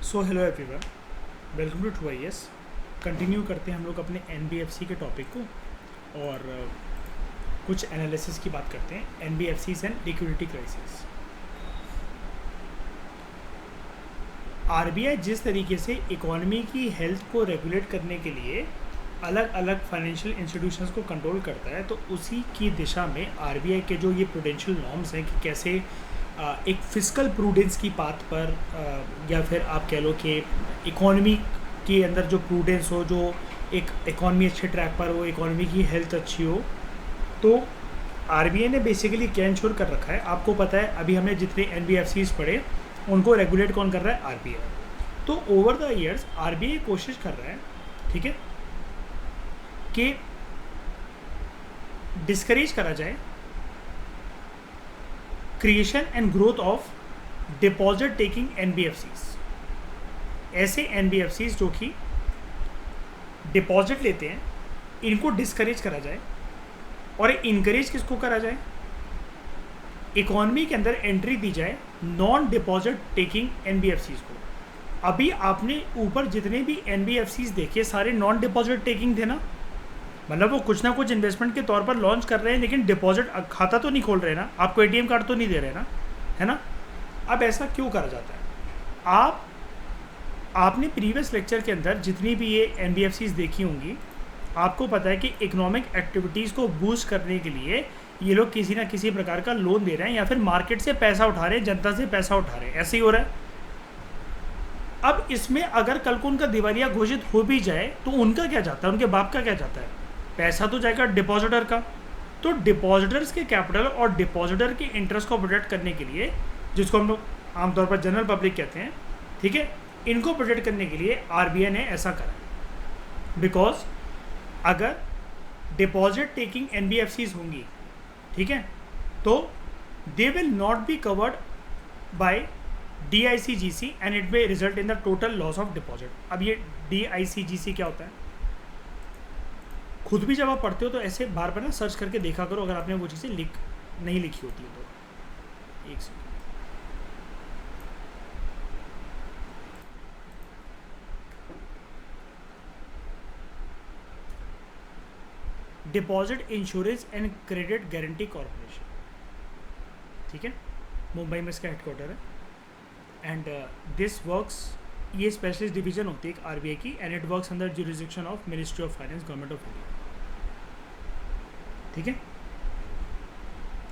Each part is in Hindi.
So hello everyone, welcome to to I S. Continue करते हैं हम लोग अपने एनबीएफसी के टॉपिक को और कुछ एनालिसिस की बात करते हैं। NBFCs and liquidity crisis. RBI जिस तरीके से इकोनॉमी की हेल्थ को रेगुलेट करने के लिए अलग अलग फाइनेंशियल इंस्टीट्यूशंस को कंट्रोल करता है, तो उसी की दिशा में आरबीआई के जो ये प्रूडेंशियल नॉर्म्स हैं कि कैसे एक फिस्कल प्रूडेंस की बात पर या फिर आप कह लो कि इकोनॉमी के अंदर जो प्रूडेंस हो, जो एक इकोनॉमी अच्छे ट्रैक पर हो, इकोनॉमी की हेल्थ अच्छी हो, तो आरबीआई ने बेसिकली क्या इंश्योर कर रखा है। आपको पता है अभी हमने जितने एनबीएफसीज पढ़े उनको रेगुलेट कौन कर रहा है? आरबीआई। तो ओवर द ईयर्स आरबीआई कोशिश कर रहा है, ठीक है, कि डिस्करेज करा जाए creation and growth of deposit taking NBFCs. ऐसे एनबीएफसीज जो कि डिपॉजिट लेते हैं, इनको डिस्करेज करा जाए। और इनकरेज किसको करा जाए? इकोनॉमी के अंदर एंट्री दी जाए नॉन डिपॉजिट टेकिंग एनबीएफसीज को। अभी आपने ऊपर जितने भी एनबीएफसीज देखे सारे नॉन डिपॉजिट टेकिंग थे ना, मतलब वो कुछ ना कुछ इन्वेस्टमेंट के तौर पर लॉन्च कर रहे हैं, लेकिन डिपॉजिट खाता तो नहीं खोल रहे ना, आपको एटीएम कार्ड तो नहीं दे रहे ना, है ना। अब ऐसा क्यों करा जाता है? आपने प्रीवियस लेक्चर के अंदर जितनी भी ये एनबीएफसीज देखी होंगी, आपको पता है कि इकोनॉमिक एक्टिविटीज़ को बूस्ट करने के लिए ये लोग किसी ना किसी प्रकार का लोन दे रहे हैं या फिर मार्केट से पैसा उठा रहे हैं, जनता से पैसा उठा रहे हैं, ऐसे ही हो रहा है। अब इसमें अगर कल को उनका दिवालिया घोषित हो भी जाए तो उनका क्या जाता है, उनके बाप का क्या जाता है? पैसा तो जाएगा डिपॉजिटर का। तो डिपॉजिटर्स के कैपिटल और डिपॉजिटर के इंटरेस्ट को प्रोटेक्ट करने के लिए, जिसको हम लोग आमतौर पर जनरल पब्लिक कहते हैं, ठीक है, इनको प्रोटेक्ट करने के लिए आरबीआई ने ऐसा करा। बिकॉज अगर डिपॉजिट टेकिंग एनबीएफसीज होंगी, ठीक है, तो they will not be covered by DICGC and it may result in the total loss of deposit. अब ये डीआईसीजीसी क्या होता है? खुद भी जब आप पढ़ते हो तो ऐसे बार बार ना सर्च करके देखा करो, अगर आपने वो चीज़ें नहीं लिखी होती है तो। एक second, deposit insurance and credit guarantee corporation, ठीक है, मुंबई में इसका हेडक्वार्टर है। एंड दिस वर्क्स, ये स्पेशलिस्ट डिवीजन होती है एक आरबीआई की, and it works under jurisdiction of ministry of finance, government of India, ठीक है।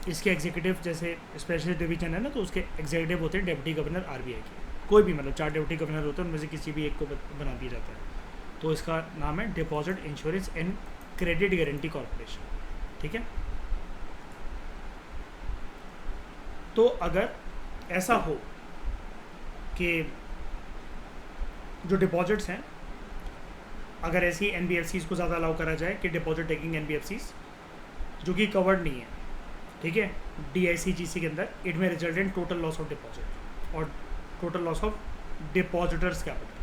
इसके एग्जीक्यूटिव जैसे स्पेशलिस्ट डिवीजन है ना, तो उसके एग्जीक्यूटिव होते हैं डेप्यूटी गवर्नर आरबीआई के। कोई भी मतलब 4 डेप्यूटी गवर्नर होते हैं, उनमें से किसी भी एक को बना दिया जाता है। तो इसका नाम है deposit insurance and credit guarantee corporation, ठीक है। तो अगर ऐसा हो कि जो डिपॉजिट्स हैं, अगर ऐसी एनबीएफसीज को ज़्यादा अलाउ करा जाए कि डिपॉजिट टेकिंग एनबीएफसीज जो कि कवर्ड नहीं है, ठीक है, डीआईसीजीसी के अंदर, इट में result in total loss of deposit और total loss of depositors capital,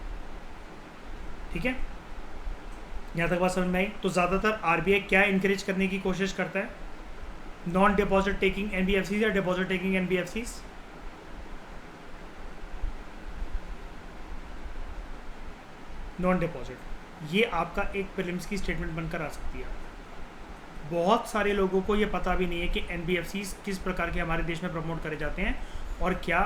ठीक है। यहाँ तक बात समझ में आई? तो ज़्यादातर आरबीआई क्या इंकरेज करने की कोशिश करता है? नॉन डिपॉजिट टेकिंग एनबीएफसीज या deposit taking NBFCs? Non deposit. ये आपका एक प्रीलिम्स की स्टेटमेंट बनकर आ सकती है। बहुत सारे लोगों को ये पता भी नहीं है कि एनबीएफसीज किस प्रकार के हमारे देश में प्रमोट करे जाते हैं और क्या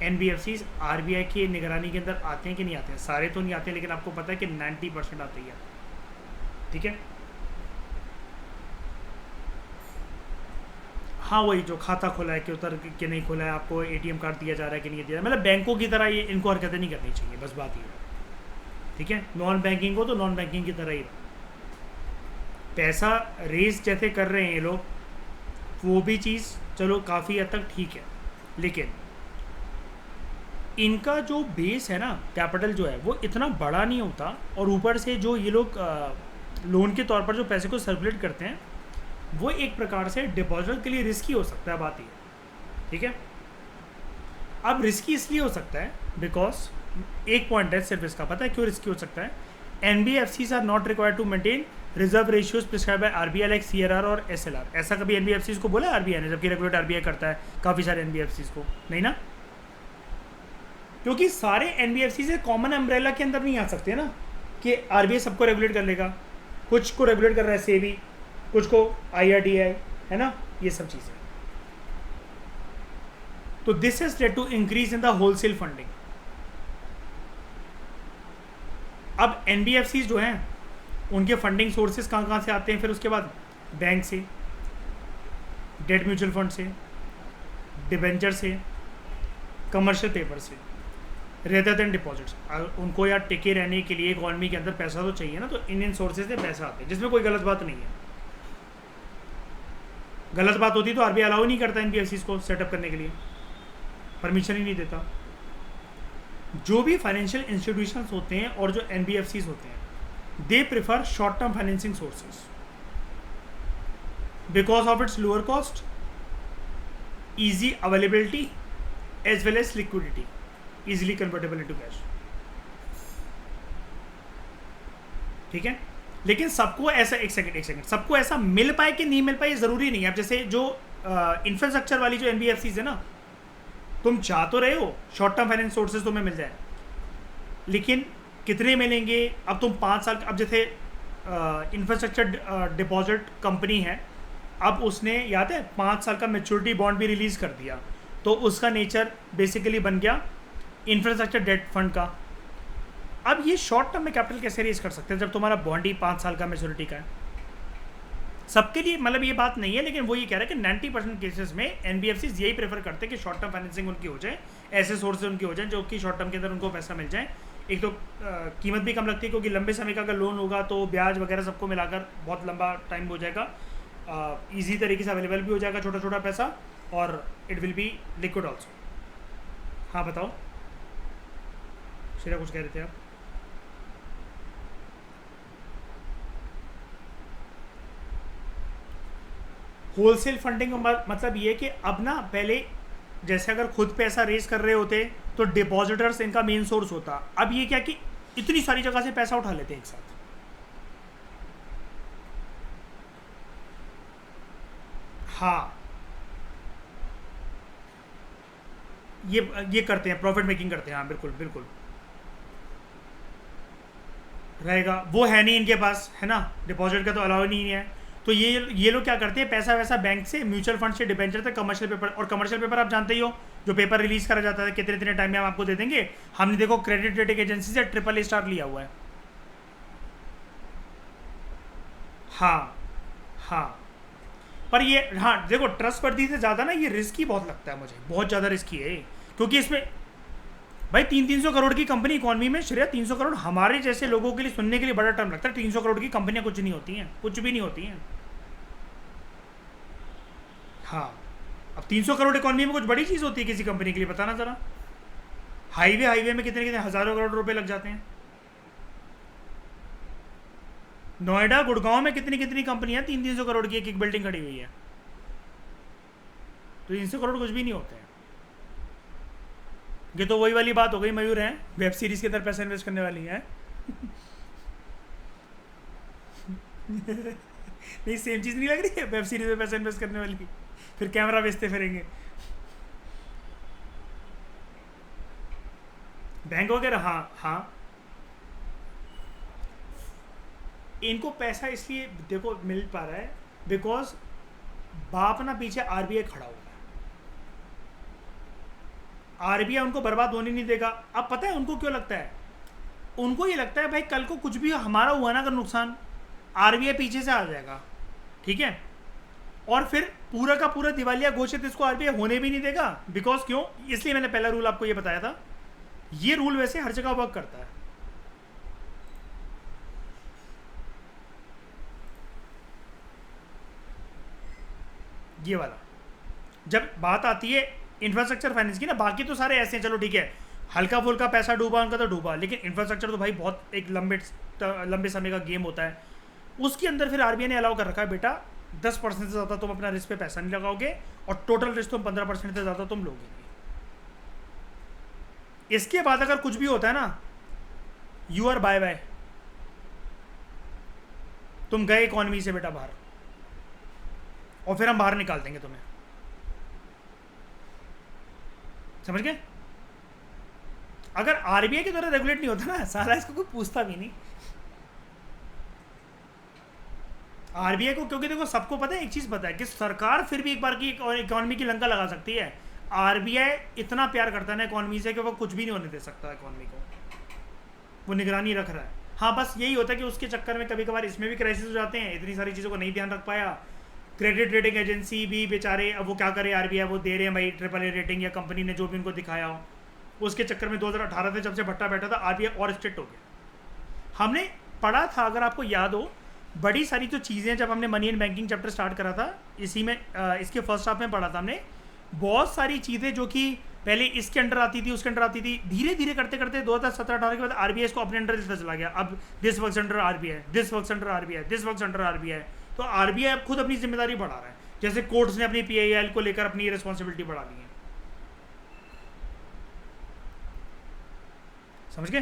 एनबीएफसीज आरबीआई की निगरानी के अंदर आते हैं कि नहीं आते हैं। सारे तो नहीं आते हैं, लेकिन आपको पता है कि 90% आते ही आते हैं, ठीक है। हाँ, वही जो खाता खोला है कि उतर के नहीं खोला है, आपको एटीएम कार्ड दिया जा रहा है कि नहीं दिया जा रहा है, मतलब बैंकों की तरह ये इनको हरकतें नहीं करनी चाहिए, बस बात ये है, ठीक है। नॉन बैंकिंग हो तो नॉन बैंकिंग की तरह ही पैसा रेज जैसे कर रहे हैं ये लोग, वो भी चीज़ चलो काफ़ी हद तक ठीक है, लेकिन इनका जो बेस है ना, कैपिटल जो है वो इतना बड़ा नहीं होता, और ऊपर से जो ये लोग लोन के तौर पर जो पैसे को सर्कुलेट करते हैं, वो एक प्रकार से डिपॉजिटर के लिए रिस्की हो सकता है, बात ये, ठीक है। अब रिस्की इसलिए हो सकता है बिकॉज एक पॉइंट है सिर्फ इसका, पता है क्यों रिस्की हो सकता है? NBFCs are not required to maintain reserve ratios prescribe by RBI like CRR और एसएलआर। ऐसा कभी एनबीएफसीज को बोला है आरबीआई ने, जबकि रेगुलेट आरबीआई करता है काफ़ी सारे एनबीएफसीज को? नहीं ना। क्योंकि सारे एनबीएफसी से कॉमन अम्ब्रेला के अंदर नहीं आ सकते ना कि आरबीआई सबको रेगुलेट कर लेगा। कुछ को रेगुलेट कर रहा है सेबी, कुछ को आईआरडीआई, है ना, ये सब चीज़ें। तो this has led to increase in the wholesale funding. अब एनबीएफसी जो हैं उनके फंडिंग सोर्सेज कहाँ से आते हैं फिर उसके बाद? बैंक से, डेट म्यूचुअल फंड से, डिबेंचर से, कमर्शियल पेपर से, रेदर देन डिपॉजिट्स। उनको यार टिके रहने के लिए इकॉनमी के अंदर पैसा तो चाहिए ना, तो इंडियन सोर्सेज से पैसा आते हैं, जिसमें कोई गलत बात नहीं है। गलत बात होती तो आरबीआई अलाउ नहीं करता एनबीएफसीज को सेटअप करने के लिए, परमिशन ही नहीं देता। जो भी फाइनेंशियल इंस्टीट्यूशंस होते हैं और जो एनबीएफसीज होते हैं, they prefer short term financing sources because of its lower cost, easy availability as well as liquidity, easily convertible into cash। ठीक है, लेकिन सबको ऐसा एक सेकंड सबको ऐसा मिल पाए कि नहीं मिल पाए ये जरूरी नहीं है। अब जैसे जो इंफ्रास्ट्रक्चर वाली जो एनबीएफसीज है ना, तुम चाह तो रहे हो शॉर्ट टर्म फाइनेंस सोर्सेज तुम्हें मिल जाए, लेकिन कितने मिलेंगे? अब तुम 5 साल, अब जैसे इंफ्रास्ट्रक्चर डिपॉजिट कंपनी है, अब उसने याद है 5 साल का मैच्योरिटी बॉन्ड भी रिलीज़ कर दिया, तो उसका नेचर बेसिकली बन गया इंफ्रास्ट्रक्चर डेट फंड का। अब ये शॉर्ट टर्म में कैपिटल कैसे रेज कर सकते हैं जब तुम्हारा बॉन्ड ही 5 साल का मैच्योरिटी का है? सबके लिए मतलब ये बात नहीं है, लेकिन वो ये कह रहा है कि 90% केसेस में एनबीएफसी यही प्रेफर करते हैं कि शॉर्ट टर्म फाइनेंसिंग उनकी हो जाए, ऐसे सोर्सेज उनकी हो जाए जो कि शॉर्ट टर्म के अंदर उनको पैसा मिल जाए। एक तो कीमत भी कम लगती है, क्योंकि लंबे समय का अगर लोन होगा तो ब्याज वगैरह सबको मिलाकर बहुत लंबा टाइम हो जाएगा, ईजी तरीके से अवेलेबल भी हो जाएगा छोटा छोटा पैसा, और it will be liquid also. हाँ बताओ शेरा, कुछ कह रहे थे आप? होलसेल फंडिंग का मतलब ये कि अब ना, पहले जैसे अगर खुद पैसा रेज कर रहे होते तो डिपॉजिटर्स इनका मेन सोर्स होता, अब ये क्या कि इतनी सारी जगह से पैसा उठा लेते हैं एक साथ। हाँ, ये करते हैं, प्रॉफिट मेकिंग करते हैं। हाँ बिल्कुल बिल्कुल रहेगा, वो है नहीं इनके पास, है ना, डिपॉजिट का तो अलाउ नहीं है। तो ये लोग क्या करते हैं, पैसा वैसा बैंक से, म्यूचुअल फंड से, डिबेंचर से, कमर्शियल पेपर। और कमर्शियल पेपर आप जानते ही हो, जो पेपर रिलीज करा जाता है कितने कितने टाइम में हम आपको दे देंगे। हमने देखो क्रेडिट रेटिंग एजेंसी से AAA लिया हुआ है। हाँ हाँ, पर ये, हाँ देखो, ट्रस्ट वर्दी से ज़्यादा ना ये रिस्की बहुत लगता है मुझे, बहुत ज़्यादा रिस्की है, क्योंकि इसमें भाई 300 करोड़ की कंपनी इकॉनमी में, श्रेया 300 करोड़ हमारे जैसे लोगों के लिए सुनने के लिए बड़ा टर्म लगता है। 300 करोड़ की कंपनियां कुछ नहीं होती हैं, कुछ भी नहीं होती हैं। हाँ, अब 300 करोड़ इकॉनमी में कुछ बड़ी चीज़ होती है किसी कंपनी के लिए, बताना ज़रा। हाईवे में कितने कितने हज़ारों करोड़ रुपए लग जाते हैं। नोएडा गुड़गांव में कितनी कितनी कंपनियां 300 करोड़ की एक बिल्डिंग खड़ी हुई है, तो 300 करोड़ कुछ भी नहीं होते हैं। ये तो वही वाली बात हो गई मयूर है, वेब सीरीज के अंदर पैसा इन्वेस्ट करने वाली है। नहीं, सेम चीज़ नहीं लग रही है, वेब सीरीज में पैसा इन्वेस्ट करने वाली, फिर कैमरा बेचते फिरेंगे बैंक वगैरह। हाँ हाँ, इनको पैसा इसलिए देखो मिल पा रहा है बिकॉज बाप ना पीछे आरबीआई खड़ा हुआ है। आरबीआई उनको बर्बाद होने नहीं देगा। अब पता है उनको क्यों लगता है? उनको ये लगता है भाई कल को कुछ भी हमारा हुआ ना अगर नुकसान, आरबीआई पीछे से आ जाएगा, ठीक है, और फिर पूरा का पूरा दिवालिया घोषित इसको आरबीआई होने भी नहीं देगा। बिकॉज क्यों? इसलिए मैंने पहला रूल आपको ये बताया था। ये रूल वैसे हर जगह वर्क करता है। ये वाला जब बात आती है इंफ्रास्ट्रक्चर फाइनेंस की ना, बाकी तो सारे ऐसे हैं, चलो ठीक है, हल्का फुल्का पैसा डूबा उनका तो डूबा, लेकिन इंफ्रास्ट्रक्चर तो भाई बहुत एक लंबे समय का गेम होता है। उसके अंदर फिर आरबीआई ने अलाउ कर रखा है, बेटा 10% से ज़्यादा तुम अपना रिस्क पे पैसा नहीं लगाओगे, और टोटल रिस्क तुम 15% से ज़्यादा तुम लोगे नहीं। इसके बाद अगर कुछ भी होता है ना, यू आर बाय बाय, तुम गए इकॉनमी से बेटा बाहर, और फिर हम बाहर निकाल देंगे तुम्हें। समझ गए? अगर आरबीआई के द्वारा रेगुलेट नहीं होता ना, साला इसको कोई पूछता भी नहीं। आरबीआई को, क्योंकि देखो सबको पता है, एक चीज़ पता है कि सरकार फिर भी एक बार की इकोनॉमी की लंका लगा सकती है। आरबीआई इतना प्यार करता है ना इकोनॉमी से कि वो कुछ भी नहीं होने दे सकता इकोनॉमी को, वो निगरानी रख रहा है। हाँ बस यही होता है कि उसके चक्कर में कभी कभार इसमें भी क्राइसिस हो जाते हैं, इतनी सारी चीज़ों को नहीं ध्यान रख पाया। क्रेडिट रेटिंग एजेंसी भी बेचारे, अब वो क्या करे, आरबीआई वो दे रहे हैं भाई AAA रेटिंग, या कंपनी ने जो भी उनको दिखाया हो, उसके चक्कर में 2018 से जब से भट्टा बैठा था आरबीआई और स्ट्रिक्ट हो गया। हमने पढ़ा था, अगर आपको याद हो, बड़ी सारी जो चीज़ें जब हमने money and banking chapter start करा था, इसी में इसके फर्स्ट हाफ में पढ़ा था हमने, बहुत सारी चीज़ें जो कि पहले इसके अंडर आती थी, उसके अंडर आती थी, धीरे धीरे करते करते 2017-18 के बाद आरबीआई इसको अपने अंडर लेता चला गया। अब this works under RBI, this works under RBI, this works under RBI. तो आरबीआई अब खुद अपनी जिम्मेदारी बढ़ा रहा है, जैसे कोर्ट्स ने अपनी पीआईएल को लेकर अपनी रिस्पॉन्सिबिलिटी बढ़ा दी है। समझ गए?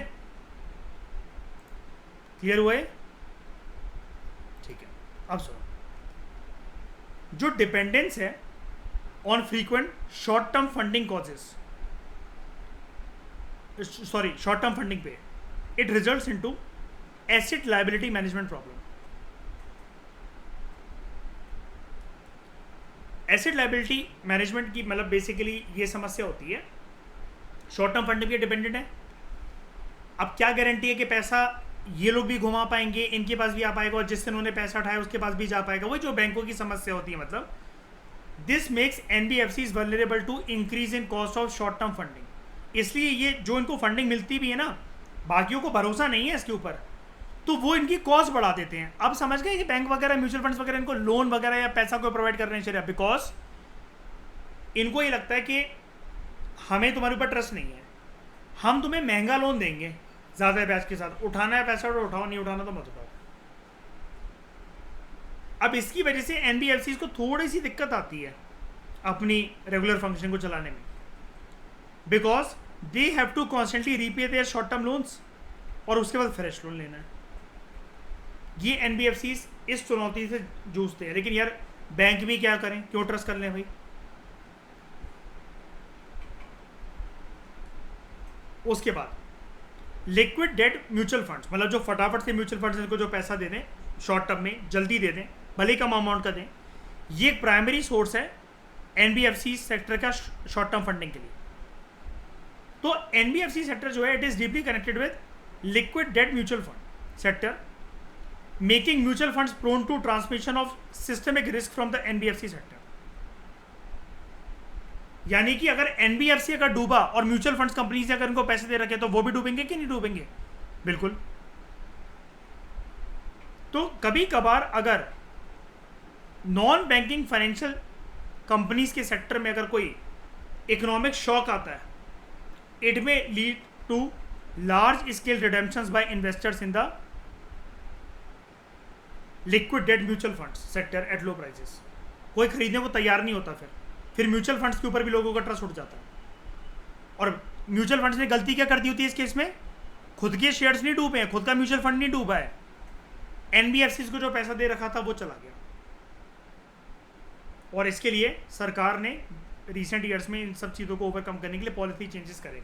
क्लियर हुआ है? ठीक है, अब सुनो, जो डिपेंडेंस है on frequent short term funding causes, sorry short term funding पे, it results into asset liability management problem. Asset liability management की मतलब बेसिकली ये समस्या होती है, शॉर्ट टर्म फंडिंग पे डिपेंडेंट है। अब क्या गारंटी है कि पैसा ये लोग भी घुमा पाएंगे, इनके पास भी आ पाएगा, और जिससे उन्होंने पैसा उठाया उसके पास भी जा पाएगा? वही जो बैंकों की समस्या होती है। मतलब this makes NBFCs vulnerable to increase in cost of short term funding. इसलिए ये जो इनको फंडिंग मिलती भी है ना, बाकियों को भरोसा नहीं है इसके ऊपर, तो वो इनकी कॉस्ट बढ़ा देते हैं। अब समझ गए कि बैंक वगैरह, म्यूचुअल फंड्स वगैरह इनको लोन वगैरह या पैसा को प्रोवाइड कर रहे हैं, चलिए, बिकॉज इनको ये लगता है कि हमें तुम्हारे ऊपर ट्रस्ट नहीं है, हम तुम्हें महंगा लोन देंगे ज़्यादा ब्याज के साथ, उठाना है पैसा तो उठाओ, नहीं उठाना तो मत उठाओ। अब इसकी वजह से एनबीएफसीज को थोड़ी सी दिक्कत आती है अपनी रेगुलर फंक्शन को चलाने में, because they have to constantly repay their short term loans, और उसके बाद फ्रेश लोन लेना है। ये एनबीएफसीज इस चुनौती से जूझते हैं। लेकिन यार बैंक भी क्या करें, क्यों ट्रस्ट कर लें भाई? उसके बाद लिक्विड डेट म्यूचुअल फंड्स, मतलब जो फटाफट से म्यूचुअल फंड्स इनको जो पैसा दे दें शॉर्ट टर्म में, जल्दी दे दें, भले कम अमाउंट का दें, ये एक प्राइमरी सोर्स है एनबीएफसी सेक्टर का शॉर्ट टर्म फंडिंग के लिए। तो एनबीएफसी सेक्टर जो है, it is deeply connected with liquid debt mutual fund sector, making mutual funds prone to transmission of systemic risk from the NBFC sector. यानी कि अगर एनबीएफसी अगर डूबा और म्यूचुअल फंड्स कंपनी से अगर इनको पैसे दे रखे, तो वो भी डूबेंगे कि नहीं डूबेंगे? बिल्कुल। तो कभी कभार अगर नॉन बैंकिंग फाइनेंशियल कंपनीज के सेक्टर में अगर कोई इकोनॉमिक शॉक आता है, इट में lead to large scale redemptions by investors in the liquid debt mutual funds sector at low prices. कोई खरीदने को तैयार नहीं होता, फिर म्यूचुअल फंड्स के ऊपर भी लोगों का ट्रस्ट उठ जाता है। और म्यूचुअल फंड्स ने गलती क्या कर दी होती है इस केस में? खुद के शेयर्स नहीं डूबे हैं, खुद का म्यूचुअल फंड नहीं डूबा है, एनबीएफसी को जो पैसा दे रखा था वो चला गया। और इसके लिए सरकार ने रिसेंट ईयर्स में इन सब चीज़ों को ओवरकम करने के लिए पॉलिसी चेंजेस करे,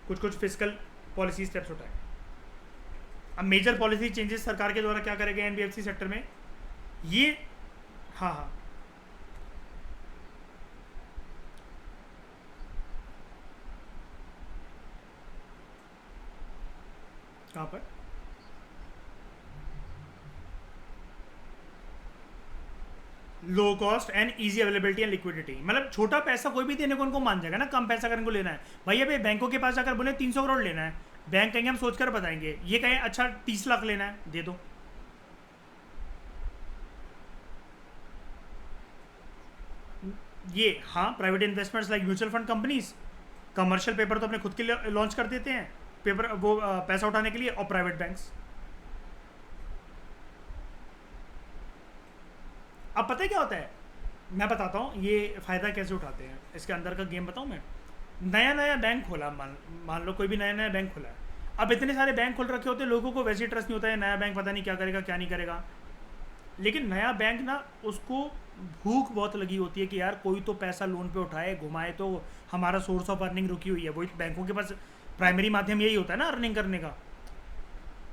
कुछ फिजिकल पॉलिसी स्टेप्स उठाए। अब मेजर पॉलिसी चेंजेस सरकार के द्वारा क्या करेगा एनबीएफसी सेक्टर में, ये हाँ कहाँ पर? Low cost and easy availability and liquidity. मतलब छोटा पैसा कोई भी देने को उनको मान जाएगा ना, कम पैसा अगर इनको लेना है। भैया भाई बैंकों के पास जाकर बोले 300 करोड़ लेना है, बैंक कहेंगे हम सोचकर बताएंगे, ये कहें अच्छा 30 लाख लेना है, दे दो। ये हाँ, private investments like mutual fund companies commercial paper तो अपने खुद के लिए लॉन्च कर देते हैं, पेपर वो पैसा उठाने के लिए। और प्राइवेट बैंक्स, अब पता है क्या होता है, मैं बताता हूँ ये फ़ायदा कैसे उठाते हैं, इसके अंदर का गेम बताऊँ मैं। नया बैंक खोला, मान लो कोई भी नया बैंक खोला है। अब इतने सारे बैंक खोल रखे होते हैं, लोगों को वैसे ही ट्रस्ट नहीं होता है, नया बैंक पता नहीं क्या करेगा क्या नहीं करेगा। लेकिन नया बैंक ना, उसको भूख बहुत लगी होती है कि यार कोई तो पैसा लोन पे उठाए, घुमाए, तो हमारा सोर्स ऑफ अर्निंग रुकी हुई है। वही बैंकों के पास प्राइमरी माध्यम यही होता है ना अर्निंग करने का।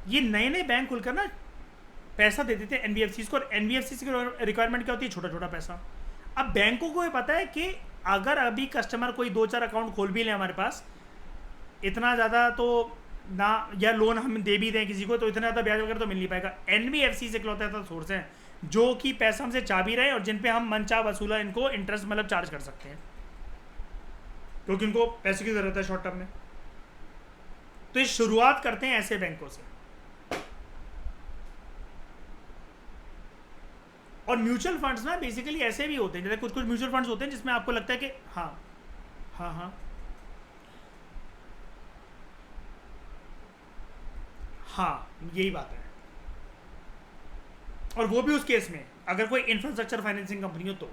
ये नए नए बैंक खुलकर ना पैसा देते थे एनबीएफसीज को, और एनबीएफसी की रिक्वायरमेंट क्या होती है, छोटा छोटा पैसा। अब बैंकों को ये पता है कि अगर अभी कस्टमर कोई 2-4 अकाउंट खोल भी ले हमारे पास, इतना ज़्यादा तो ना, या लोन हम दे भी दें किसी को तो इतना ज़्यादा ब्याज वगैरह तो मिल नहीं पाएगा। एनबीएफसी से इकलौता ऐसा सोर्स है जो कि पैसा हमसे चाह भी रहे और जिन पे हम मनचाह वसूला इनको इंटरेस्ट मतलब चार्ज कर सकते हैं, क्योंकि उनको पैसे की ज़रूरत है शॉर्ट टर्म में। तो ये शुरुआत करते हैं ऐसे बैंकों से। और म्यूचुअल फंड्स ना बेसिकली ऐसे भी होते हैं, जैसे कुछ कुछ म्यूचुअल फंड्स होते हैं जिसमें आपको लगता है कि हाँ हाँ हाँ हाँ यही बात है। और वो भी उस केस में अगर कोई इंफ्रास्ट्रक्चर फाइनेंसिंग कंपनी हो तो।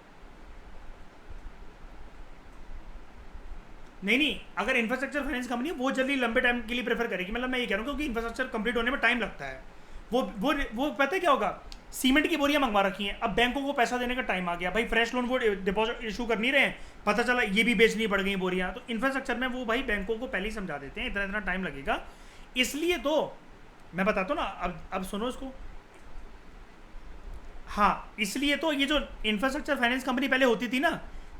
नहीं, अगर इंफ्रास्ट्रक्चर फाइनेंस कंपनी है वो जल्दी लंबे टाइम के लिए प्रेफर करेगी, मतलब मैं ये कह रहा हूँ क्योंकि इंफ्रास्ट्रक्चर कंप्लीट होने में टाइम लगता है। वो पता है क्या होगा, सीमेंट की बोरियां मंगवा रखी हैं, अब बैंकों को पैसा देने का टाइम आ गया, भाई फ्रेश लोन वो डिपॉजिट इशू कर नहीं रहे हैं, पता चला ये भी बेचनी पड़ गई बोरियां, तो इंफ्रास्ट्रक्चर में वो भाई बैंकों को पहले ही समझा देते हैं इतना इतना टाइम लगेगा। इसलिए तो मैं बताता हूँ ना, अब सुनो इसको। हाँ, इसलिए तो ये जो इंफ्रास्ट्रक्चर फाइनेंस कंपनी पहले होती थी ना,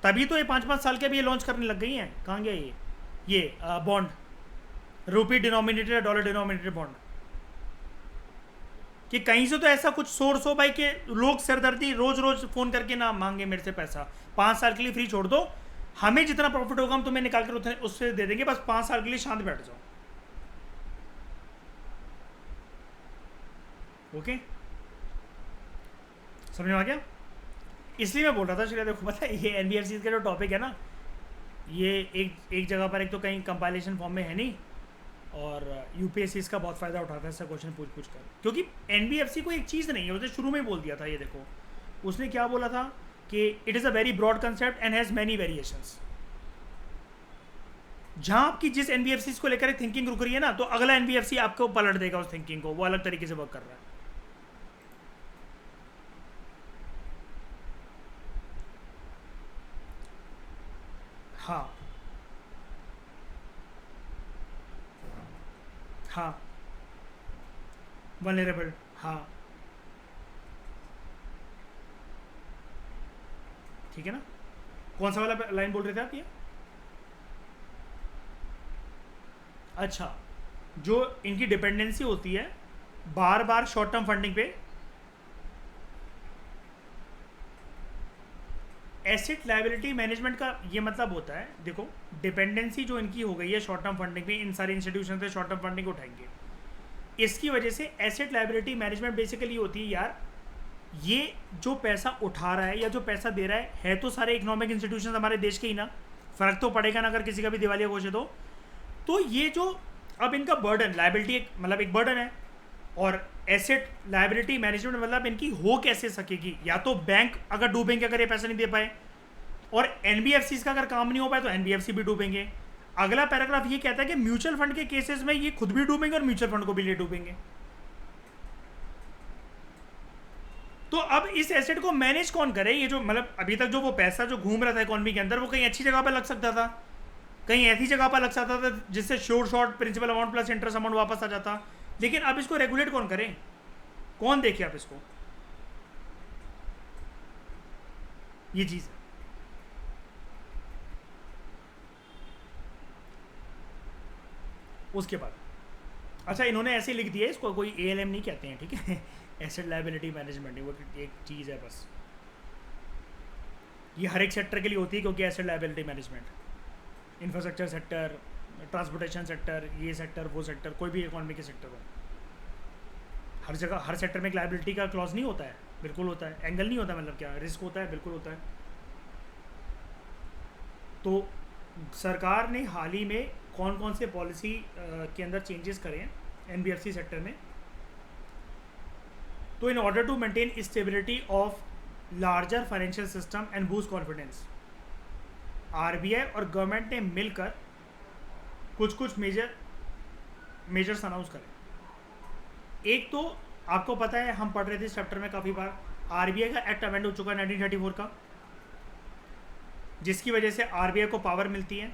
तभी तो ये 5-5 साल के भी ये लॉन्च करने लग गई हैं। कहाँ गया ये बॉन्ड, रुपी डिनोमिनेटेड डॉलर डिनोमिनेटेड बॉन्ड, कि कहीं से तो ऐसा कुछ सोर्स हो भाई कि लोग सरदर्दी रोज रोज फोन करके ना मांगे मेरे से पैसा, 5 साल के लिए फ्री छोड़ दो, हमें जितना प्रॉफिट होगा हम तुम्हें निकाल कर उससे दे देंगे, बस 5 साल के लिए शांत बैठ जाओ। ओके, समझ में आ गया? इसलिए मैं बोल रहा था श्रेया, देखो पता है ये एनबीएफसी का जो टॉपिक है ना, ये एक जगह पर एक तो कहीं कंपाइलेशन फॉर्म में है नहीं, और यूपीएससी इसका बहुत फ़ायदा उठाता है ऐसा क्वेश्चन पूछ कर, क्योंकि एनबीएफसी को एक चीज़ नहीं है, उसने शुरू में ही बोल दिया था। ये देखो उसने क्या बोला था कि it is a very broad concept and has many variations. जहाँ आपकी जिस एनबीएफसी को लेकर थिंकिंग रुक रही है ना, तो अगला एनबीएफसी आपको पलट देगा उस थिंकिंग को, वो अलग तरीके से वर्क कर रहा है। हाँ हाँ, वनरेबल, हाँ ठीक है ना। कौन सा वाला लाइन बोल रहे थे आप ये? अच्छा, जो इनकी डिपेंडेंसी होती है बार बार शॉर्ट टर्म फंडिंग पे, एसेट लाइबिलिटी मैनेजमेंट का ये मतलब होता है, देखो डिपेंडेंसी जो इनकी हो गई है शॉर्ट टर्म फंडिंग पे, इन सारे इंस्टीट्यूशन से शॉर्ट टर्म फंडिंग उठाएंगे, इसकी वजह से एसेट लाइबिलिटी मैनेजमेंट बेसिकली होती है यार, ये जो पैसा उठा रहा है या जो पैसा दे रहा है तो सारे इकोनॉमिक इंस्टीट्यूशन हमारे देश के ही ना, फ़र्क तो पड़ेगा ना अगर किसी का भी दिवालिया घोषित हो तो। ये जो अब इनका बर्डन, लाइबिलिटी एक मतलब एक बर्डन है, और एसेट लाइबिलिटी मैनेजमेंट मतलब इनकी हो कैसे सकेगी, या तो बैंक अगर डूबेंगे अगर ये पैसा नहीं दे पाए, और एनबीएफसी का अगर काम नहीं हो पाए तो एनबीएफसी भी डूबेंगे। अगला पैराग्राफ ये कहता है कि म्यूचुअल फंड के केसेस में ये खुद भी डूबेंगे और म्यूचुअल फंड को भी ले डूबेंगे। तो अब इस एसेट को मैनेज कौन करे? ये जो मतलब अभी तक जो वो पैसा जो घूम रहा था इकोनॉमी के अंदर, वो कहीं अच्छी जगह पर लग सकता था, कहीं ऐसी जगह पर लग सकता था जिससे sure short principal amount plus interest amount वापस आ जाता। लेकिन अब इसको रेगुलेट कौन करे, कौन देखे आप इसको? ये चीज़ है। उसके बाद अच्छा, इन्होंने ऐसे लिख दिया, इसको कोई एएलएम नहीं कहते हैं, ठीक है एसेट लाइबिलिटी मैनेजमेंट, वो एक चीज़ है बस, ये हर एक सेक्टर के लिए होती है, क्योंकि asset liability management infrastructure sector, transportation sector, ये सेक्टर वो सेक्टर, कोई भी इकोनॉमी के सेक्टर हो, हर जगह हर सेक्टर में एक लाइबिलिटी का क्लॉज नहीं होता है, बिल्कुल होता है, एंगल नहीं होता, मतलब क्या रिस्क होता है, बिल्कुल होता है। तो सरकार ने हाल ही में कौन कौन से पॉलिसी के अंदर चेंजेस करे हैं एनबीएफसी सेक्टर में, तो in order to maintain stability of larger financial system and boost confidence, RBI और गवर्नमेंट ने मिलकर कुछ मेजर्स अनाउंस करें। एक तो आपको पता है, हम पढ़ रहे थे इस चैप्टर में काफ़ी बार, आरबीआई का एक्ट अमेंड हो चुका है 1934 का, जिसकी वजह से आरबीआई को पावर मिलती है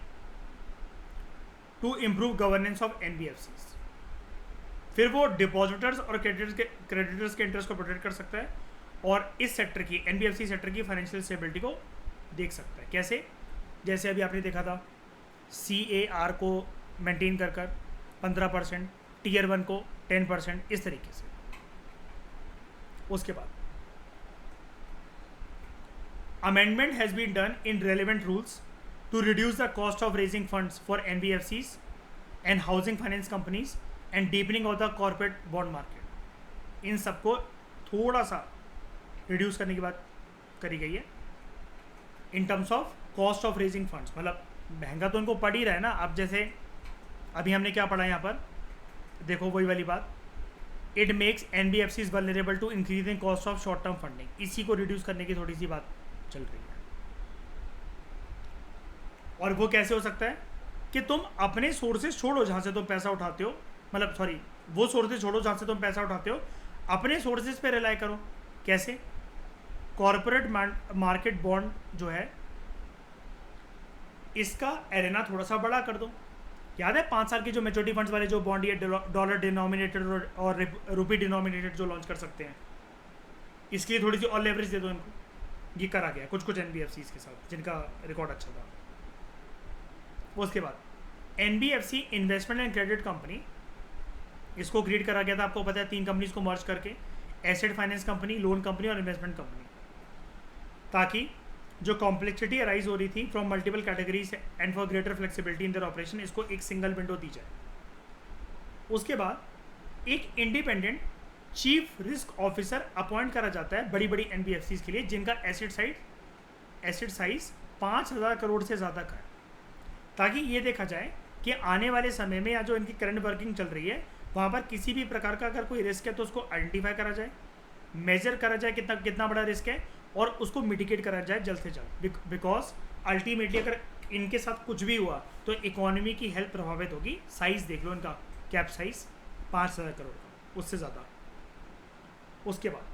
to improve governance of NBFCs. फिर वो डिपॉजिटर्स और क्रेडिटर्स के इंटरेस्ट को प्रोटेक्ट कर सकता है और इस सेक्टर की, एनबीएफसी सेक्टर की फाइनेंशियल स्टेबिलिटी को देख सकता है। कैसे? जैसे अभी आपने देखा था CAR को मेंटेन कर 15%, Tier 1 को 10%, इस तरीके से। उसके बाद amendment has been done in relevant rules to reduce the cost of raising funds for NBFCs and housing finance companies and deepening of the corporate bond market. इन सबको थोड़ा सा रिड्यूस करने की बात करी गई है इन terms of cost of raising funds. मतलब महंगा तो उनको पड़ ही रहा है ना। अब जैसे अभी हमने क्या पढ़ा यहाँ पर, देखो वही वाली बात, it makes NBFCs vulnerable to increasing cost of short term funding. इसी को रिड्यूस करने की थोड़ी सी बात चल रही है। और वो कैसे हो सकता है कि तुम अपने सोर्सेज छोड़ो जहाँ से तुम पैसा उठाते हो, मतलब सॉरी, वो सोर्सेज छोड़ो जहाँ से तुम पैसा उठाते हो, अपने सोर्सेज पे रिलाई करो। कैसे? कॉर्पोरेट मार्केट बॉन्ड जो है इसका एरेना थोड़ा सा बड़ा कर दो। याद है 5 साल की जो मैच्योरिटी फंड्स वाले जो बॉन्ड ये डॉलर डिनोमिनेटेड और रुपी डिनोमिनेटेड जो लॉन्च कर सकते हैं, इसके लिए थोड़ी सी और लेवरेज दे दो इनको। ये करा गया कुछ कुछ एनबीएफसीज के साथ जिनका रिकॉर्ड अच्छा था। उसके बाद NBFC investment and credit company, इसको क्रिएट करा गया था, आपको पता है 3 कंपनीज को मर्ज करके, asset finance company, loan company और इन्वेस्टमेंट कंपनी, ताकि जो कॉम्प्लेक्सिटी अराइज हो रही थी from multiple categories and for greater flexibility in their operation, इसको एक सिंगल विंडो दी जाए। उसके बाद एक independent chief risk officer appoint करा जाता है बड़ी बड़ी एनबीएफसीज के लिए जिनका एसेट साइज 5,000 करोड़ से ज़्यादा का है, ताकि ये देखा जाए कि आने वाले समय में या जो इनकी करंट वर्किंग चल रही है वहाँ पर किसी भी प्रकार का अगर कोई रिस्क है तो उसको आइडेंटिफाई करा जाए, मेजर करा जाए कितना बड़ा रिस्क है, और उसको मिटिगेट करा जाए जल्द से जल्द। बिकॉज अल्टीमेटली अगर इनके साथ कुछ भी हुआ तो इकोनॉमी की हेल्थ प्रभावित होगी। साइज देख लो इनका, कैप साइज 5,000 करोड़ का, उससे ज़्यादा। उसके बाद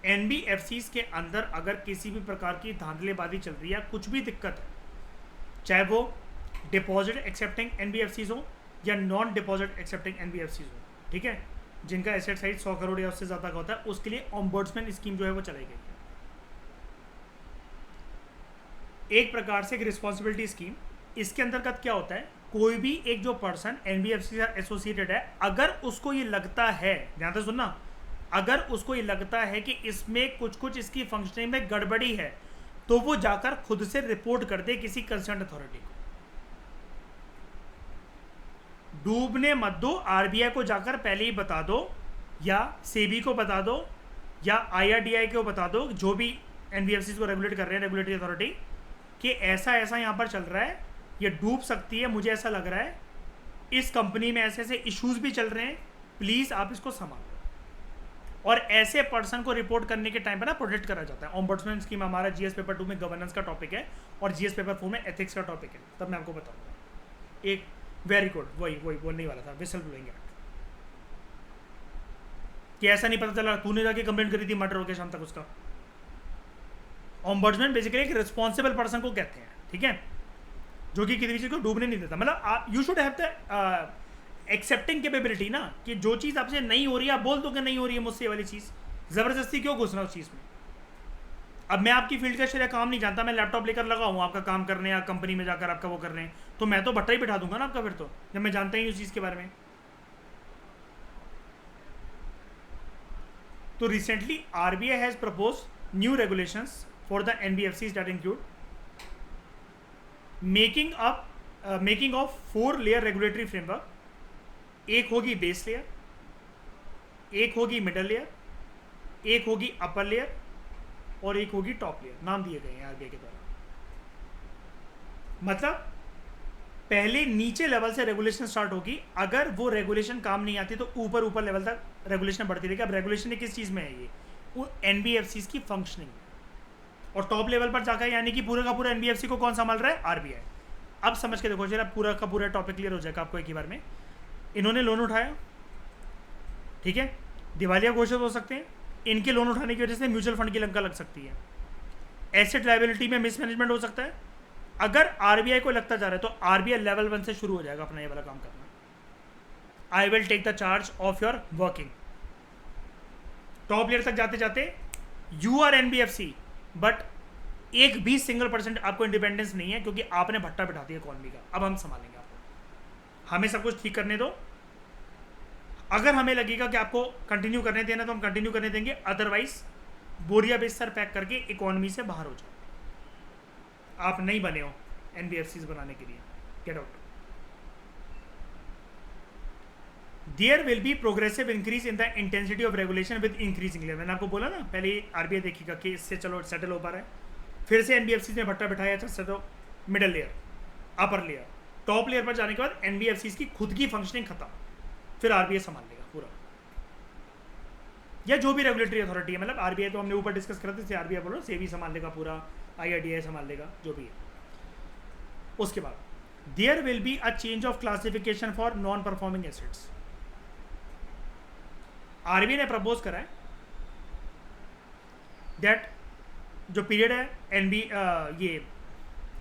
एनबीएफसीज के अंदर अगर किसी भी प्रकार की धांधलेबाजी चल रही है, कुछ भी दिक्कत है, चाहे वो डिपॉजिट एक्सेप्टिंग एनबीएफसीज हो या नॉन डिपॉजिट एक्सेप्टिंग एनबीएफसीज हो, ठीक है, जिनका एसेट साइज 100 करोड़ या उससे ज़्यादा का होता है, उसके लिए ऑम्बर्ड्समैन स्कीम जो है वो चलाई गई है। एक प्रकार से एक रिस्पॉन्सिबिलिटी स्कीम। इसके अंतर्गत क्या होता है, कोई भी एक जो पर्सन एनबीएफसी से एसोसिएटेड है, अगर उसको ये लगता है, ध्यान से सुनना, अगर उसको ये लगता है कि इसमें कुछ इसकी फंक्शनिंग में गड़बड़ी है, तो वो जाकर खुद से रिपोर्ट कर दे किसी कंसर्न अथॉरिटी को। डूबने मत दो, आरबीआई को जाकर पहले ही बता दो, या सेबी को बता दो, या आईआरडीआई को बता दो, जो भी एनबीएफसी को रेगुलेट कर रहे हैं, रेगुलेटरी अथॉरिटी, कि ऐसा ऐसा यहाँ पर चल रहा है, ये डूब सकती है, मुझे ऐसा लग रहा है, इस कंपनी में ऐसे ऐसे इश्यूज भी चल रहे हैं, प्लीज़ आप इसको संभालो। और ऐसे पर्सन को रिपोर्ट करने के टाइम पर ना प्रोटेक्ट करा जाता है। ऑम्बड्समैन स्कीम हमारा जीएस पेपर 2 में गवर्नेंस का टॉपिक है और जीएस पेपर 4 में एथिक्स का टॉपिक है, तब मैं आपको बताऊंगा। एक वेरी गुड, वही बोलने ही वाला था, विसल ब्लोइंग एक्ट, कि ऐसा नहीं पता चला तूने जाके कंप्लेंट करी थी मर्डर हो गया शाम तक उसका। ऑम्बड्समैन बेसिकली एक रिस्पॉन्सिबल पर्सन को कहते हैं, ठीक है, जो कि किसी चीज़ को डूबने नहीं देता। मतलब you should have the accepting capability ना, कि जो चीज़ आपसे नहीं हो रही है आप बोल दो कि नहीं हो रही है मुझसे, ये वाली चीज़ ज़बरदस्ती क्यों घुसना उस चीज़ में। अब मैं आपकी फील्ड का शरीर काम नहीं जानता, मैं लैपटॉप लेकर लगा हूँ आपका काम करने या कंपनी में जाकर आपका वो कर रहे हैं, तो मैं तो भट्टा ही बिठा दूंगा ना आपका, फिर तो जब मैं जानता ही उस चीज़ के बारे में। तो recently RBI has propose new regulations for the NBFCs that include making of 4 layer regulatory framework. एक होगी बेस लेयर, एक होगी मिडल लेयर, एक होगी अपर लेयर और एक होगी टॉप लेयर। नाम दिए गए हैं आरबीआई के द्वारा। मतलब पहले नीचे लेवल से रेगुलेशन स्टार्ट होगी, अगर वो रेगुलेशन काम नहीं आती तो ऊपर लेवल तक रेगुलेशन बढ़ती रहेगी। अब रेगुलेशन किस चीज़ में है, ये वो एनबीएफसीज की फंक्शनिंग, और टॉप लेवल पर जाकर यानी कि पूरा का पूरा एनबीएफसी को कौन संभाल रहा है, आरबीआई। अब समझ के देखो जरा, पूरा का पूरा टॉपिक क्लियर हो जाएगा आपको एक ही बार में। इन्होंने लोन उठाया, ठीक है, दिवालिया घोषित हो सकते हैं, इनके लोन उठाने की वजह से म्यूचुअल फंड की लंका लग सकती है, एसेट लायबिलिटी में मिसमैनेजमेंट हो सकता है, अगर आरबीआई को लगता जा रहा है तो आरबीआई लेवल 1 से शुरू हो जाएगा अपना ये वाला काम करना। I will take the charge of your working. Top layer तक जाते जाते यू आर एनबीएफसी, बट एक भी सिंगल % आपको इंडिपेंडेंस नहीं है, क्योंकि आपने भट्टा बिठा दिया इकोनॉमी का। अब हम संभालेंगे आपको, हमें सब कुछ ठीक करने दो। अगर हमें लगेगा कि आपको कंटिन्यू करने देना तो हम कंटिन्यू करने देंगे, अदरवाइज बोरिया बिस्तर पैक करके इकोनॉमी से बाहर हो जाओ। आप नहीं बने हो एनबीएफसीज बनाने के लिए, get out. There will be progressive increase in the intensity of regulation with increasing level. मैंने आपको बोला ना, पहले आरबीआई देखिएगा कि इससे चलो सेटल हो पा रहा है, फिर से एनबीएफसी ने भट्टा बिठाया, अच्छा तो middle layer, upper layer, top layer पर जाने के बाद एनबीएफसी की खुद की फंक्शनिंग खत्म, फिर आरबीआई संभाल लेगा पूरा, या जो भी रेगुलेटरी अथॉरिटी है। मतलब आरबीआई तो हमने ऊपर डिस्कस करते थे, आरबीआई बोलो सेबी संभाल लेगा पूरा, आईआरडीआई संभाल लेगा, जो भी है। उसके बाद there will be a change of classification for non performing assets. RBI ने प्रपोज करा है दैट जो पीरियड है ये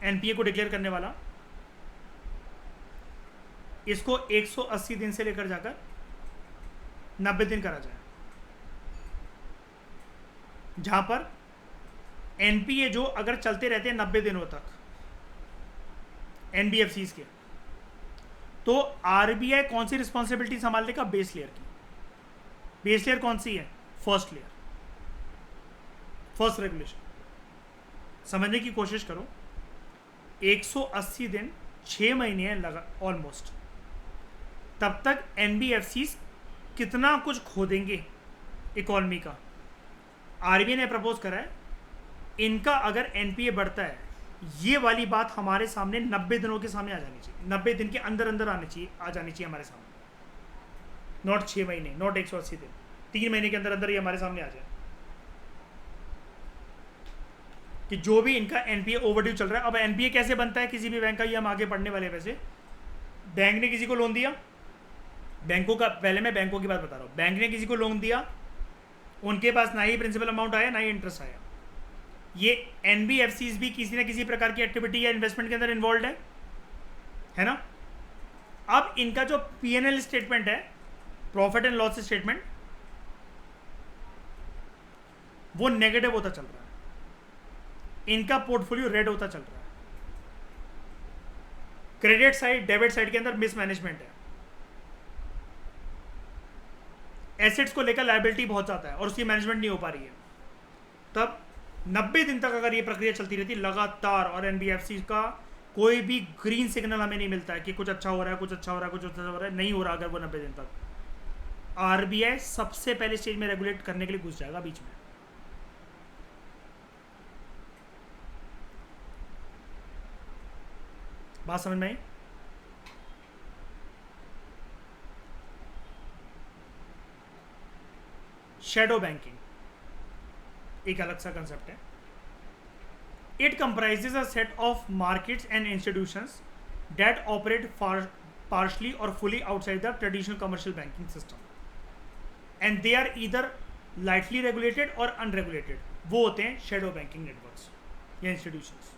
एनपीए को डिक्लेयर करने वाला, इसको 180 दिन से लेकर जाकर 90 दिन करा जाए, जहां पर एनपीए जो अगर चलते रहते हैं 90 दिनों तक एनबीएफसीज के, तो आरबीआई कौन सी रिस्पॉन्सिबिलिटी संभाल लेगा? बेस लेयर की। बेस लेयर कौन सी है? First layer, first regulation. समझने की कोशिश करो, 180 दिन 6 महीने हैं लगा ऑलमोस्ट, तब तक एनबीएफसीज कितना कुछ खो देंगे इकोनॉमी का। आरबीआई ने प्रपोज करा है, इनका अगर एनपीए बढ़ता है, ये वाली बात हमारे सामने 90 दिनों के सामने आ जानी चाहिए, 90 दिन के अंदर अंदर आ जानी चाहिए हमारे सामने, नॉट 6 महीने, नॉट 180 दिन, 3 महीने के अंदर अंदर ये हमारे सामने आ जाए कि जो भी इनका एनपीए ओवरड्यू चल रहा है। अब एनपीए कैसे बनता है किसी भी बैंक का, ये हम आगे पढ़ने वाले हैं। वैसे बैंक ने किसी को लोन दिया, बैंकों का, पहले मैं बैंकों की बात बता रहा हूँ, बैंक ने किसी को लोन दिया, उनके पास ना ही प्रिंसिपल अमाउंट आया ना ही इंटरेस्ट आया। ये एनबीएफसीज भी किसी ना किसी प्रकार की एक्टिविटी या इन्वेस्टमेंट के अंदर इन्वॉल्व है ना। अब इनका जो पीएनएल स्टेटमेंट है, प्रॉफिट एंड लॉस स्टेटमेंट, वो नेगेटिव होता चल रहा है, इनका पोर्टफोलियो रेड होता चल रहा है। क्रेडिट साइड डेबिट साइड के अंदर मिसमैनेजमेंट है, एसेट्स को लेकर लायबिलिटी बहुत ज्यादा है और उसकी मैनेजमेंट नहीं हो पा रही है। तब 90 दिन तक अगर ये प्रक्रिया चलती रहती लगातार, और एनबीएफसी का कोई भी ग्रीन सिग्नल हमें नहीं मिलता है कि कुछ अच्छा हो रहा है, कुछ अच्छा हो रहा है, कुछ अच्छा हो रहा है, नहीं हो रहा, अगर वो 90 दिन तक, आरबीआई सबसे पहले स्टेज में रेगुलेट करने के लिए घुस जाएगा बीच में। बात समझ में आई? शैडो बैंकिंग एक अलग सा कंसेप्ट है। It comprises a set of markets and institutions that operate partially or fully outside the traditional commercial banking system, and they are either lightly regulated or unregulated. वो होते हैं शेडो बैंकिंग नेटवर्क्स या इंस्टीट्यूशंस।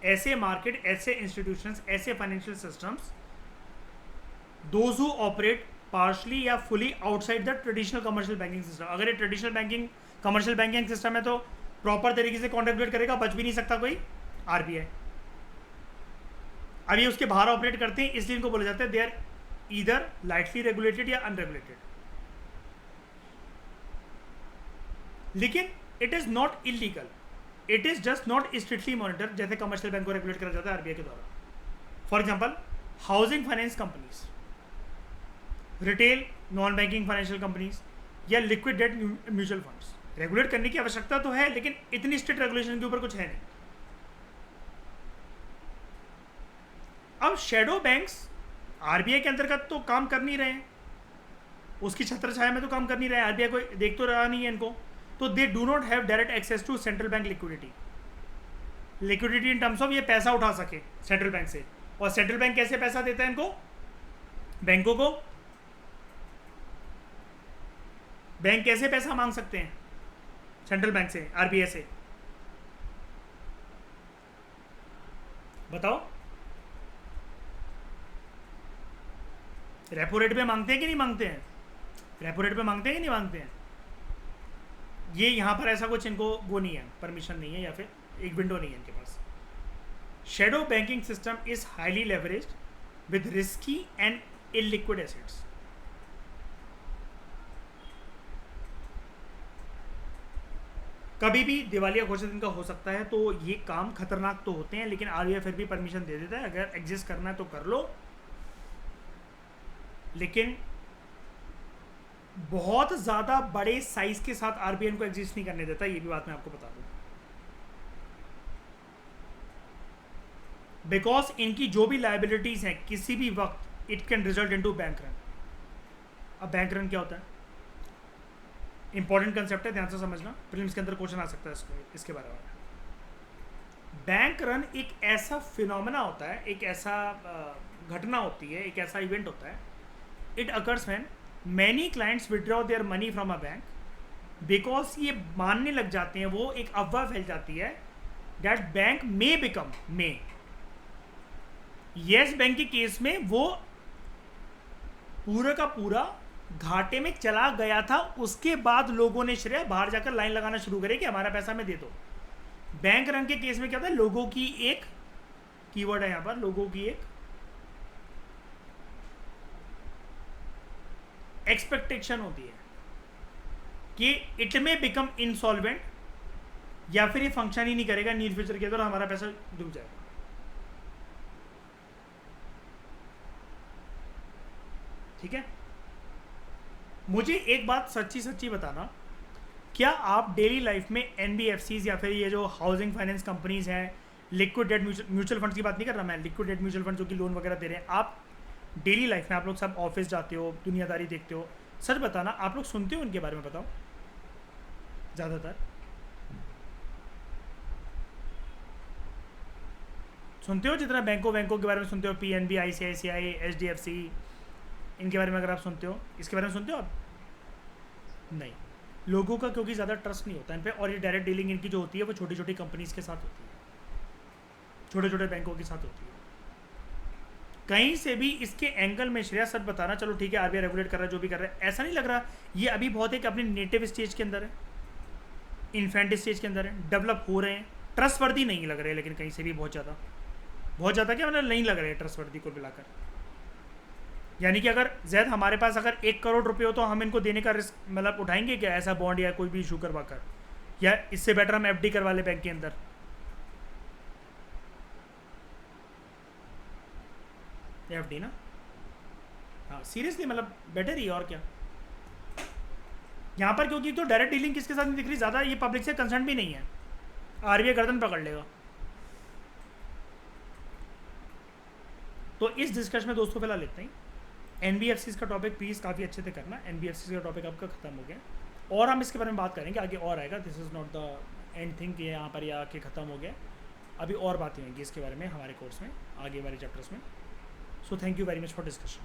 ऐसे मार्केट, ऐसे इंस्टीट्यूशंस, ऐसे financial systems, those who operate partially या fully outside the traditional commercial banking system. अगर ये traditional banking commercial banking system है तो प्रॉपर तरीके से कौन रेगुलेट करेगा? बच भी नहीं सकता कोई, आरबीआई। अब ये उसके बाहर ऑपरेट करते हैं, इसलिए इनको बोला जाता है they are either lightly regulated या अनरेगुलेटेड। लेकिन it is not illegal, it is just not strictly monitor, जैसे कमर्शियल बैंक को रेगुलेट करा जाता है आरबीआई के द्वारा। For example housing finance companies, retail non banking financial companies या liquid debt mutual funds, regulate करने की आवश्यकता तो है, लेकिन इतनी स्ट्रिक्ट रेगुलेशन के ऊपर कुछ है नहीं। अब शेडो बैंक्स आरबीआई के अंतर्गत तो काम कर नहीं रहे हैं, उसकी छत्र छाया में तो काम कर नहीं रहे, आरबीआई को देख तो रहा नहीं है इनको, तो they do not have direct access to central bank liquidity in terms of ये पैसा उठा सके सेंट्रल बैंक से। और सेंट्रल बैंक कैसे पैसा देता है इनको, बैंकों को? बैंक कैसे पैसा मांग सकते हैं सेंट्रल बैंक से, आरबीआई से? बताओ, रेपो रेट पे मांगते हैं कि नहीं मांगते हैं? रेपो रेट पे मांगते हैं कि नहीं मांगते हैं? ये यहाँ पर ऐसा कुछ इनको वो नहीं है, परमिशन नहीं है, या फिर एक विंडो नहीं है इनके पास. Shadow banking system is highly leveraged with risky and illiquid assets. कभी भी दिवालिया घोषित इनका हो सकता है, तो ये काम खतरनाक तो होते हैं, लेकिन आरबीआई फिर भी परमिशन दे देता है, अगर एग्जिस्ट करना है तो कर लो. लेकिन बहुत ज़्यादा बड़े साइज के साथ आरबीआई को एग्जिस्ट नहीं करने देता, ये भी बात मैं आपको बता दूं. बिकॉज इनकी जो भी लाइबिलिटीज हैं किसी भी वक्त it can result into bank run. अब बैंक रन क्या होता है? इंपॉर्टेंट कंसेप्ट है, ध्यान से समझना, प्रीलिम्स के अंदर क्वेश्चन आ सकता है इसके बारे में. बैंक रन एक ऐसा फिनोमेना होता है, एक ऐसा घटना होती है, एक ऐसा इवेंट होता है. It occurs when many clients withdraw their money from a bank, because ये मानने लग जाते हैं, वो एक अफवाह फैल जाती है that bank may become may. Yes bank के केस में वो पूरा का पूरा घाटे में चला गया था, उसके बाद लोगों ने श्रेय बाहर जाकर लाइन लगाना शुरू करे कि हमारा पैसा हमें दे दो. बैंक रन के केस में क्या था, लोगों की एक कीवर्ड है यहां पर, लोगों की एक एक्सपेक्टेशन होती है कि इट में बिकम इंसॉल्वेंट, या फिर ये फंक्शन ही नहीं करेगा नियर फ्यूचर के अंदर, हमारा पैसा डूब जाएगा. ठीक है. मुझे एक बात सच्ची सच्ची बताना, क्या आप डेली लाइफ में एनबीएफसीज या फिर ये जो हाउसिंग फाइनेंस कंपनीज हैं, लिक्विड डेट म्यूचुअल फंड्स की बात नहीं कर रहा मैं, लिक्विड डेट म्यूचुअल फंड जो कि लोन वगैरह दे रहे हैं, आप डेली लाइफ में आप लोग सब ऑफिस जाते हो, दुनियादारी देखते हो, सच बताना आप लोग सुनते हो उनके बारे में? बताओ. ज़्यादातर सुनते हो? जितना बैंकों के बारे में सुनते हो, पीएनबी, आईसीआईसीआई, एचडीएफसी, इनके बारे में अगर आप सुनते हो, इसके बारे में सुनते हो आप? नहीं. लोगों का क्योंकि ज़्यादा ट्रस्ट नहीं होता इन पे, और ये डायरेक्ट डीलिंग इनकी जो होती है वो छोटी छोटी कंपनीज के साथ होती है, छोटे छोटे बैंकों के साथ होती है. कहीं से भी इसके एंगल में श्रेया सच बताना, चलो ठीक है आरबीआई रेगुलेट कर रहा है, जो भी कर रहा है, ऐसा नहीं लग रहा. ये अभी बहुत एक अपने नेटिव स्टेज के अंदर है, इन्फेंट स्टेज के अंदर है, डेवलप हो रहे हैं, ट्रस्टवर्दी नहीं लग रहे, लेकिन कहीं से भी बहुत ज़्यादा क्या मतलब नहीं लग रहे ट्रस्टवर्दी को मिलाकर. यानी कि अगर जैद हमारे पास अगर 1 करोड़ रुपए हो तो हम इनको देने का रिस्क मतलब उठाएंगे क्या, ऐसा बॉन्ड या कोई भी इशू करवा कर? या इससे बेटर हम एफडी करवा ले बैंक के अंदर. एफडी ना, हाँ सीरियसली मतलब बेटर ही, और क्या. यहाँ पर क्योंकि तो डायरेक्ट डीलिंग किसके साथ नहीं दिख रही ज़्यादा, ये पब्लिक से कंसर्न भी नहीं है, आरबीआई गर्दन पकड़ लेगा. तो इस डिस्कशन में दोस्तों फिलहाल इतना ही. एनबीएफसीज का टॉपिक प्लीज़ काफ़ी अच्छे से करना. एनबीएफसीज का टॉपिक आपका खत्म हो गया, और हम इसके बारे में बात करेंगे आगे, और आएगा. This is not the end thing कि यहाँ पर ये आके ख़त्म हो गया, अभी और बातें होंगी इसके बारे में हमारे कोर्स में आगे वाले चैप्टर्स में. So thank you very much for discussion.